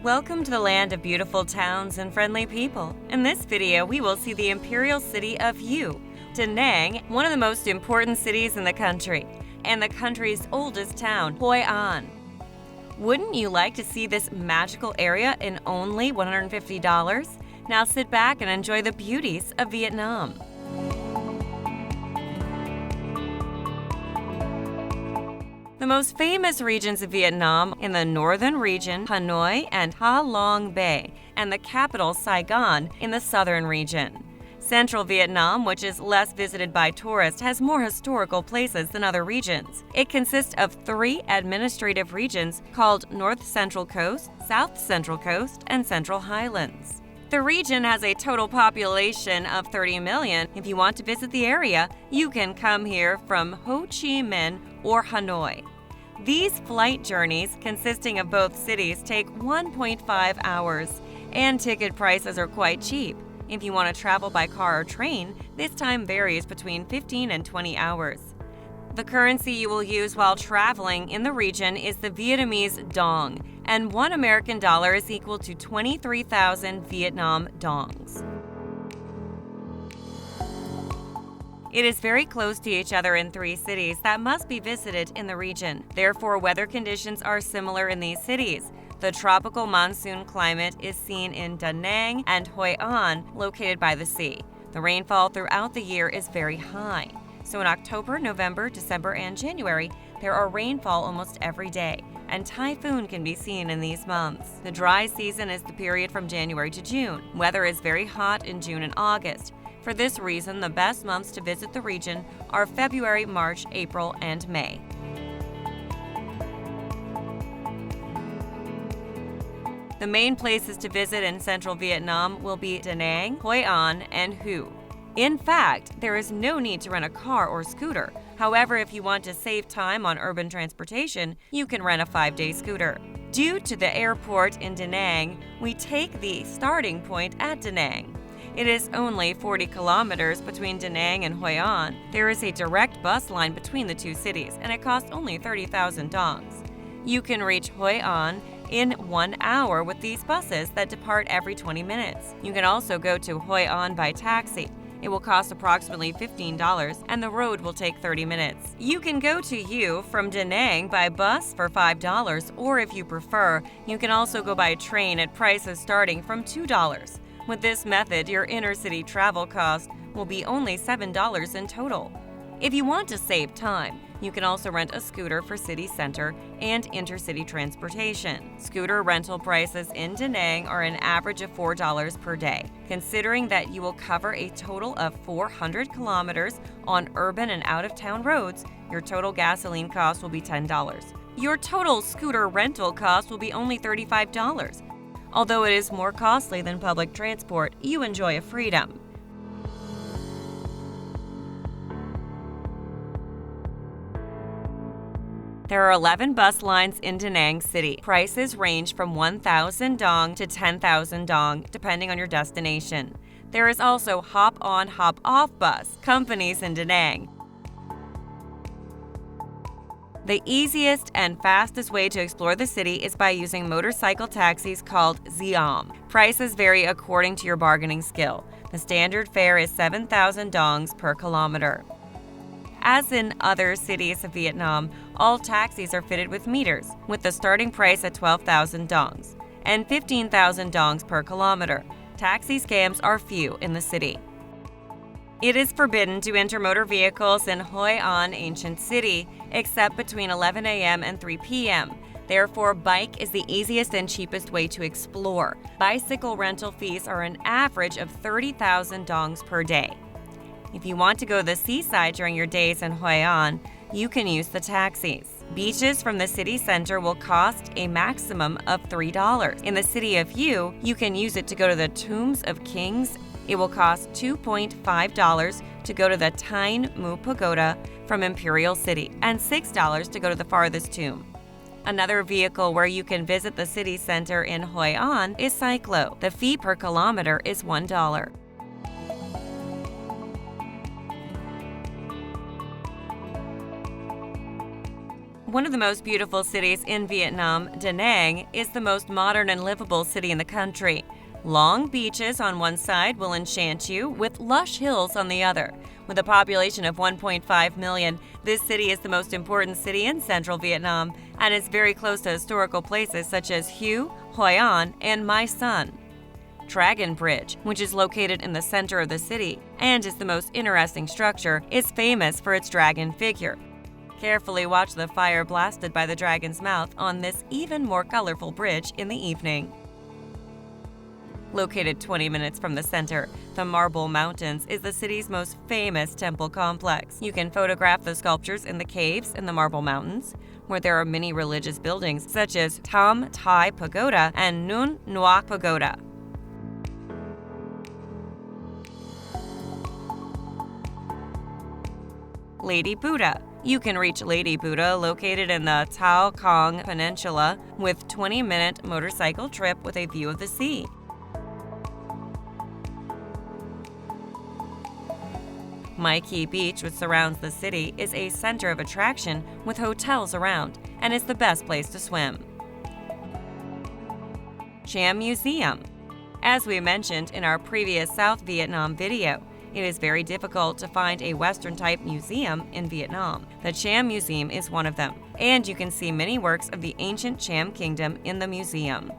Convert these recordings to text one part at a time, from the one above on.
Welcome to the land of beautiful towns and friendly people. In this video, we will see the Imperial City of Hue, Da Nang, one of the most important cities in the country, and the country's oldest town, Hội An. Wouldn't you like to see this magical area in only $150? Now sit back and enjoy the beauties of Vietnam. The most famous regions of Vietnam in the northern region, Hanoi and Ha Long Bay, and the capital, Saigon, in the southern region. Central Vietnam, which is less visited by tourists, has more historical places than other regions. It consists of 3 administrative regions called North Central Coast, South Central Coast, and Central Highlands. The region has a total population of 30 million. If you want to visit the area, you can come here from Ho Chi Minh or Hanoi. These flight journeys, consisting of both cities, take 1.5 hours, and ticket prices are quite cheap. If you want to travel by car or train, this time varies between 15 and 20 hours. The currency you will use while traveling in the region is the Vietnamese dong, and $1 American is equal to 23,000 Vietnam dongs. It is very close to each other in 3 cities that must be visited in the region. Therefore, weather conditions are similar in these cities. The tropical monsoon climate is seen in Da Nang and Hội An, located by the sea. The rainfall throughout the year is very high. So in October, November, December, and January, there are rainfall almost every day, and typhoon can be seen in these months. The dry season is the period from January to June. Weather is very hot in June and August. For this reason, the best months to visit the region are February, March, April, and May. The main places to visit in central Vietnam will be Da Nang, Hội An, and Hue. In fact, there is no need to rent a car or scooter. However, if you want to save time on urban transportation, you can rent a 5-day scooter. Due to the airport in Da Nang, we take the starting point at Da Nang. It is only 40 kilometers between Da Nang and Hội An. There is a direct bus line between the 2 cities, and it costs only 30,000 dongs. You can reach Hội An in 1 hour with these buses that depart every 20 minutes. You can also go to Hội An by taxi. It will cost approximately $15, and the road will take 30 minutes. You can go to Hue from Da Nang by bus for $5, or if you prefer, you can also go by train at prices starting from $2. With this method, your inner-city travel cost will be only $7 in total. If you want to save time, you can also rent a scooter for city center and intercity transportation. Scooter rental prices in Da Nang are an average of $4 per day. Considering that you will cover a total of 400 kilometers on urban and out-of-town roads, your total gasoline cost will be $10. Your total scooter rental cost will be only $35. Although it is more costly than public transport, you enjoy a freedom. There are 11 bus lines in Da Nang City. Prices range from 1,000 dong to 10,000 dong, depending on your destination. There is also hop-on, hop-off bus companies in Da Nang. The easiest and fastest way to explore the city is by using motorcycle taxis called Cham. Prices vary according to your bargaining skill. The standard fare is 7,000 dongs per kilometer. As in other cities of Vietnam, all taxis are fitted with meters, with the starting price at 12,000 dongs and 15,000 dongs per kilometer. Taxi scams are few in the city. It is forbidden to enter motor vehicles in Hội An Ancient City, except between 11 a.m. and 3 p.m. Therefore, bike is the easiest and cheapest way to explore. Bicycle rental fees are an average of 30,000 dongs per day. If you want to go to the seaside during your days in Hội An, you can use the taxis. Beaches from the city center will cost a maximum of $3. In the city of Hue, you can use it to go to the Tombs of Kings. It will cost $2.5 to go to the Thien Mu Pagoda from Imperial City and $6 to go to the farthest tomb. Another vehicle where you can visit the city center in Hội An is Cyclo. The fee per kilometer is $1. One of the most beautiful cities in Vietnam, Da Nang, is the most modern and livable city in the country. Long beaches on one side will enchant you, with lush hills on the other. With a population of 1.5 million, this city is the most important city in central Vietnam and is very close to historical places such as Hue, Hội An, and My Son. Dragon Bridge, which is located in the center of the city and is the most interesting structure, is famous for its dragon figure. Carefully watch the fire blasted by the dragon's mouth on this even more colorful bridge in the evening. Located 20 minutes from the center, the Marble Mountains is the city's most famous temple complex. You can photograph the sculptures in the caves in the Marble Mountains, where there are many religious buildings such as Cham Mu Pagoda and Thien Mu Pagoda. Lady Buddha. You can reach Lady Buddha, located in the Tao Kong Peninsula, with 20-minute motorcycle trip with a view of the sea. Mai Khe Beach, which surrounds the city, is a center of attraction with hotels around and is the best place to swim. Cham Museum. As we mentioned in our previous South Vietnam video, it is very difficult to find a Western-type museum in Vietnam. The Cham Museum is one of them, and you can see many works of the ancient Cham Kingdom in the museum.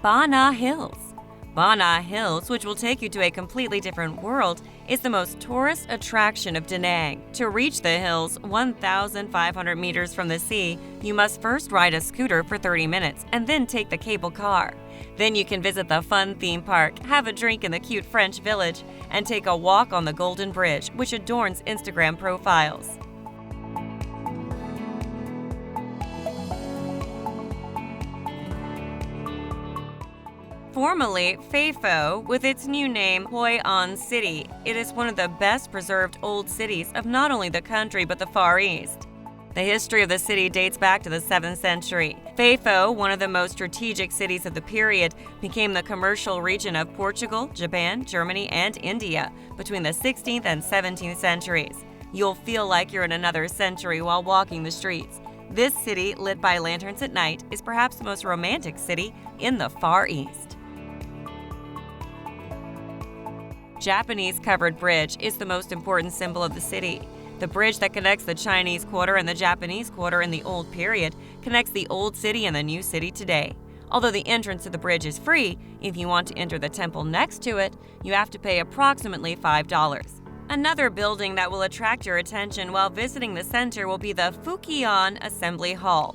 Ba Na Hills. Ba Na Hills, which will take you to a completely different world, is the most tourist attraction of Da Nang. To reach the hills, 1,500 meters from the sea, you must first ride a scooter for 30 minutes and then take the cable car. Then you can visit the fun theme park, have a drink in the cute French village, and take a walk on the Golden Bridge, which adorns Instagram profiles. Formerly Phay Pho, with its new name Hội An City, it is one of the best preserved old cities of not only the country but the Far East. The history of the city dates back to the 7th century. Phay Pho, one of the most strategic cities of the period, became the commercial region of Portugal, Japan, Germany, and India between the 16th and 17th centuries. You'll feel like you're in another century while walking the streets. This city, lit by lanterns at night, is perhaps the most romantic city in the Far East. Japanese Covered Bridge is the most important symbol of the city. The bridge that connects the Chinese Quarter and the Japanese Quarter in the Old Period connects the Old City and the New City today. Although the entrance to the bridge is free, if you want to enter the temple next to it, you have to pay approximately $5. Another building that will attract your attention while visiting the center will be the Fukian Assembly Hall.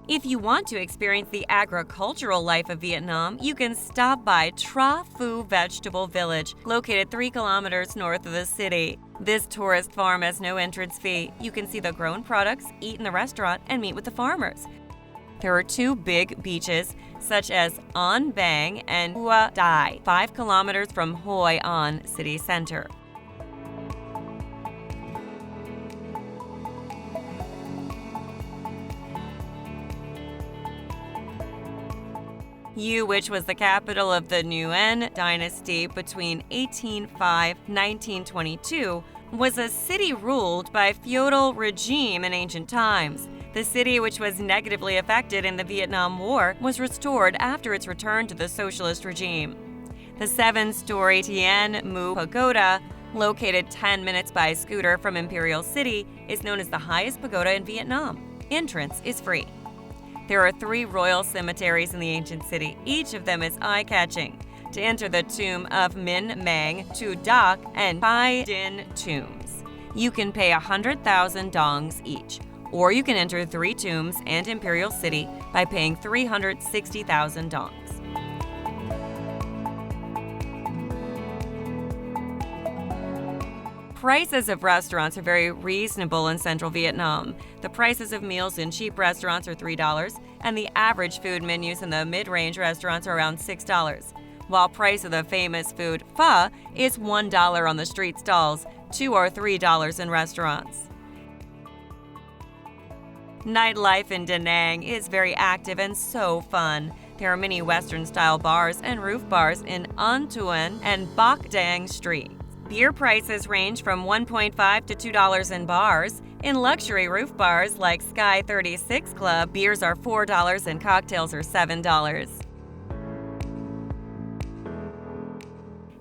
If you want to experience the agricultural life of Vietnam, you can stop by Tra Phu Vegetable Village, located 3 kilometers north of the city. This tourist farm has no entrance fee. You can see the grown products, eat in the restaurant, and meet with the farmers. There are 2 big beaches, such as An Bang and Hua Dai, 5 kilometers from Hội An city center. Hue, which was the capital of the Nguyen dynasty between 1805 and 1922, was a city ruled by feudal regime in ancient times. The city, which was negatively affected in the Vietnam War, was restored after its return to the socialist regime. The 7-story Thien Mu Pagoda, located 10 minutes by scooter from Imperial City, is known as the highest pagoda in Vietnam. Entrance is free. There are 3 royal cemeteries in the ancient city. Each of them is eye-catching. To enter the tomb of Min Mang, Tu Dak, and Pai Din tombs, you can pay 100,000 dongs each, or you can enter 3 tombs and Imperial City by paying 360,000 dongs. Prices of restaurants are very reasonable in central Vietnam. The prices of meals in cheap restaurants are $3, and the average food menus in the mid-range restaurants are around $6, while price of the famous food pho is $1 on the street stalls, $2 or $3 in restaurants. Nightlife in Da Nang is very active and so fun. There are many Western-style bars and roof bars in An Thuan and Bac Dang streets. Beer prices range from $1.5 to $2 in bars. In luxury roof bars like Sky 36 Club, beers are $4 and cocktails are $7.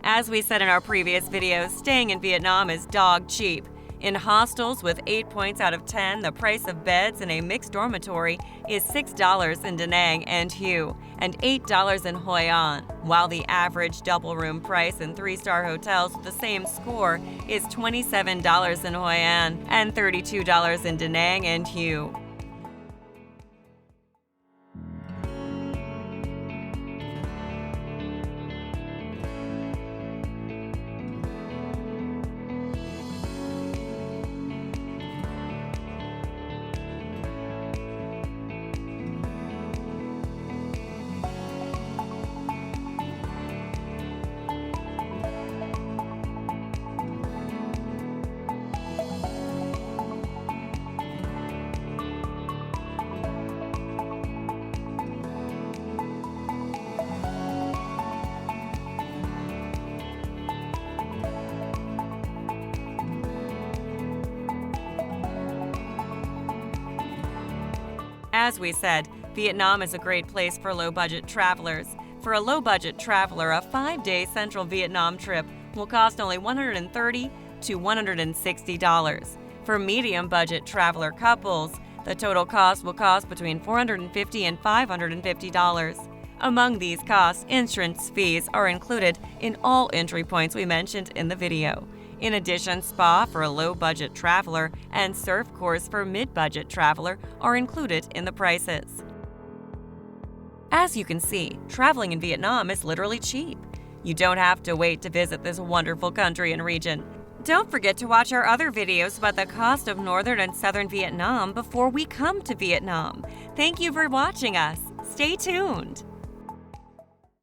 As we said in our previous videos, staying in Vietnam is dog cheap. In hostels with 8 points out of 10, the price of beds in a mixed dormitory is $6 in Da Nang and Hue and $8 in Hoi An, while the average double room price in 3-star hotels with the same score is $27 in Hoi An and $32 in Da Nang and Hue. As we said, Vietnam is a great place for low-budget travelers. For a low-budget traveler, a 5-day Central Vietnam trip will cost only $130 to $160. For medium-budget traveler couples, the total cost will cost between $450 and $550. Among these costs, entrance fees are included in all entry points we mentioned in the video. In addition, spa for a low-budget traveler and surf course for mid-budget traveler are included in the prices. As you can see, traveling in Vietnam is literally cheap. You don't have to wait to visit this wonderful country and region. Don't forget to watch our other videos about the cost of northern and southern Vietnam before we come to Vietnam. Thank you for watching us. Stay tuned.